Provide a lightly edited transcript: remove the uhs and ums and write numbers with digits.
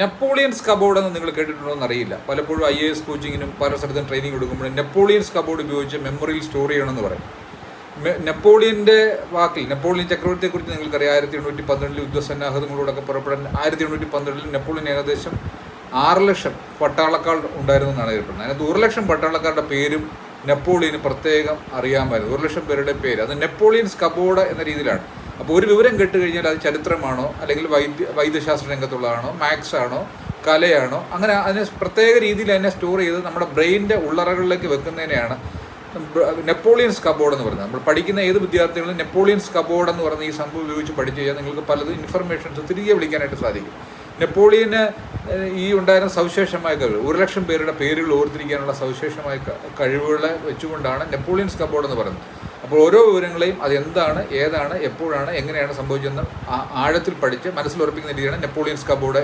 നെപ്പോളിയൻസ് cupboard എന്ന് നിങ്ങൾ കേട്ടിട്ടുണ്ടോ എന്ന് അറിയില്ല. പലപ്പോഴും IAS കോച്ചിങ്ങിനും പല സ്ഥലത്തും ട്രെയിനിങ് കൊടുക്കുമ്പോഴും നെപ്പോളിയൻസ് കബോർഡ് ഉപയോഗിച്ച് മെമ്മറിയിൽ സ്റ്റോർ ചെയ്യണമെന്ന് പറയും. നെപ്പോളിയൻ്റെ വാക്കിൽ നെപ്പോളിയൻ ചക്രവർത്തിയെക്കുറിച്ച് നിങ്ങൾക്കറിയാം. 1812 യുദ്ധസന്നാഹങ്ങളോടൊക്കെ പുറപ്പെടാൻ 1812 നെപ്പോളിയൻ ഏകദേശം 6 ലക്ഷം പട്ടാളക്കാർ ഉണ്ടായിരുന്നു എന്നാണ് അറിയപ്പെടുന്നത്. അതിനകത്ത് 1 ലക്ഷം പട്ടാളക്കാരുടെ പേരും നെപ്പോളിയന് പ്രത്യേകം അറിയാമായിരുന്നു. 1 ലക്ഷം പേരുടെ പേര് അത് നെപ്പോളിയൻസ് കബോർഡ് എന്ന രീതിയിലാണ്. അപ്പോൾ ഒരു വിവരം കേട്ട് കഴിഞ്ഞാൽ അത് ചരിത്രമാണോ, അല്ലെങ്കിൽ വൈദ്യശാസ്ത്ര രംഗത്തുള്ളതാണോ, മാത്സ് ആണോ, കലയാണോ, അങ്ങനെ അതിനെ പ്രത്യേക രീതിയിൽ അതിനെ സ്റ്റോർ ചെയ്ത് നമ്മുടെ ബ്രെയിനിൻ്റെ ഉള്ളറകളിലേക്ക് വെക്കുന്നതിനെയാണ് നെപ്പോളിയൻസ് കബോർഡ് എന്ന് പറയുന്നത്. നമ്മൾ പഠിക്കുന്ന ഏത് വിദ്യാർത്ഥികളും നെപ്പോളിയൻസ് കബോർഡ് എന്ന് പറയുന്ന ഈ സംഭവം ഉപയോഗിച്ച് പഠിച്ചു കഴിഞ്ഞാൽ നിങ്ങൾക്ക് പലതും ഇൻഫർമേഷൻസ് തിരികെ വിളിക്കാനായിട്ട് സാധിക്കും. നെപ്പോളിയന് ഈ ഉണ്ടായിരുന്ന സവിശേഷമായ കഴിവ്, 1 ലക്ഷം പേരുടെ പേരുകൾ ഓർത്തിരിക്കാനുള്ള സവിശേഷമായ കഴിവുകളെ വെച്ചുകൊണ്ടാണ് നെപ്പോളിയൻസ് കബോർഡ് എന്ന് പറയുന്നത്. അപ്പോൾ ഓരോ വിവരങ്ങളെയും അതെന്താണ്, ഏതാണ്, എപ്പോഴാണ്, എങ്ങനെയാണ് സംഭവിച്ചതെന്ന് ആഴത്തിൽ പഠിച്ച് മനസ്സിലുറപ്പിക്കുന്ന രീതിയാണ് നെപ്പോളിയൻസ് കബോർഡ്.